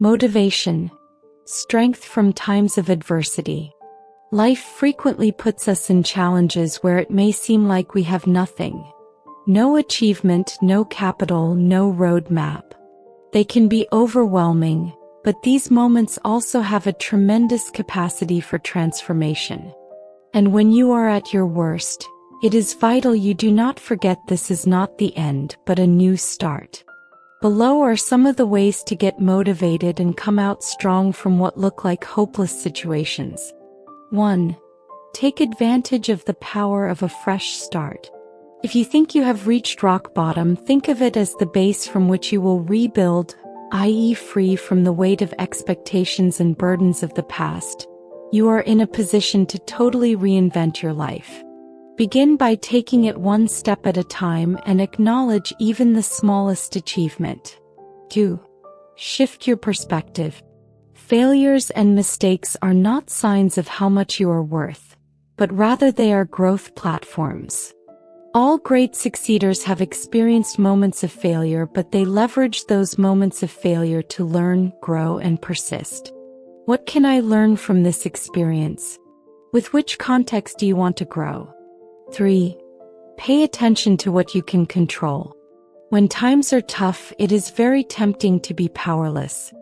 Motivation. Strength from times of adversity. Life frequently puts us in challenges where it may seem like we have nothing. No achievement, no capital, no roadmap. They can be overwhelming, but these moments also have a tremendous capacity for transformation. And when you are at your worst, it is vital you do not forget this is not the end, but a new start. Below are some of the ways to get motivated and come out strong from what look like hopeless situations. 1. Take advantage of the power of a fresh start. If you think you have reached rock bottom, think of it as the base from which you will rebuild, i.e., free from the weight of expectations and burdens of the past. You are in a position to totally reinvent your life. Begin by taking it one step at a time and acknowledge even the smallest achievement. 2. Shift your perspective. Failures and mistakes are not signs of how much you are worth, but rather they are growth platforms. All great succeeders have experienced moments of failure, but they leverage those moments of failure to learn, grow, and persist. What can I learn from this experience? With which context do you want to grow? 3. Pay attention to what you can control. When times are tough, it is very tempting to be powerless.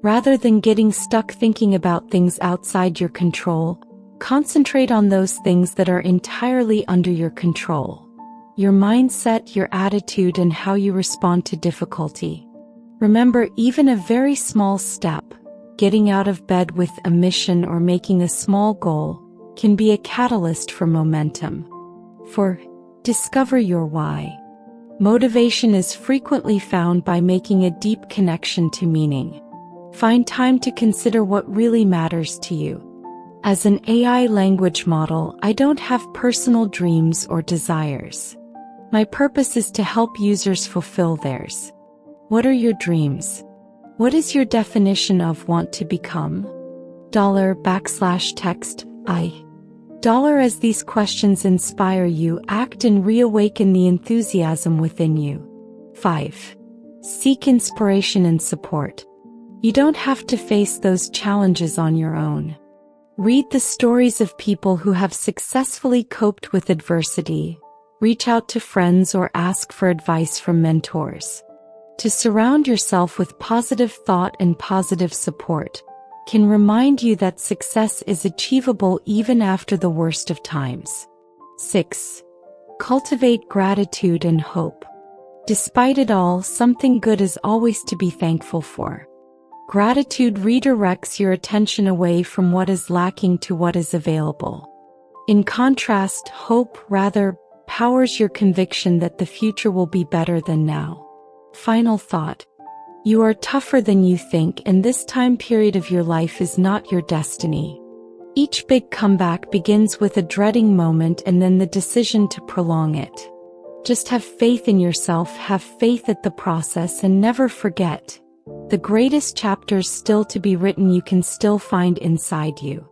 Rather than getting stuck thinking about things outside your control, concentrate on those things that are entirely under your control. Your mindset, your attitude, and how you respond to difficulty. Remember, even a very small step, getting out of bed with a mission or making a small goal, can be a catalyst for momentum. 4. Discover your why. Motivation is frequently found by making a deep connection to meaning. Find time to consider what really matters to you. As an AI language model, I don't have personal dreams or desires. My purpose is to help users fulfill theirs. What are your dreams? What is your definition of want to become? $text I. As these questions inspire you, act and reawaken the enthusiasm within you. 5. Seek inspiration and support. You don't have to face those challenges on your own. Read the stories of people who have successfully coped with adversity. Reach out to friends or ask for advice from mentors. To surround yourself with positive thought and positive support can remind you that success is achievable even after the worst of times. 6. Cultivate gratitude and hope. Despite it all, something good is always to be thankful for. Gratitude redirects your attention away from what is lacking to what is available. In contrast, hope rather powers your conviction that the future will be better than now. Final thought. You are tougher than you think, and this time period of your life is not your destiny. Each big comeback begins with a dreading moment and then the decision to prolong it. Just have faith in yourself, have faith at the process, and never forget, the greatest chapters still to be written you can still find inside you.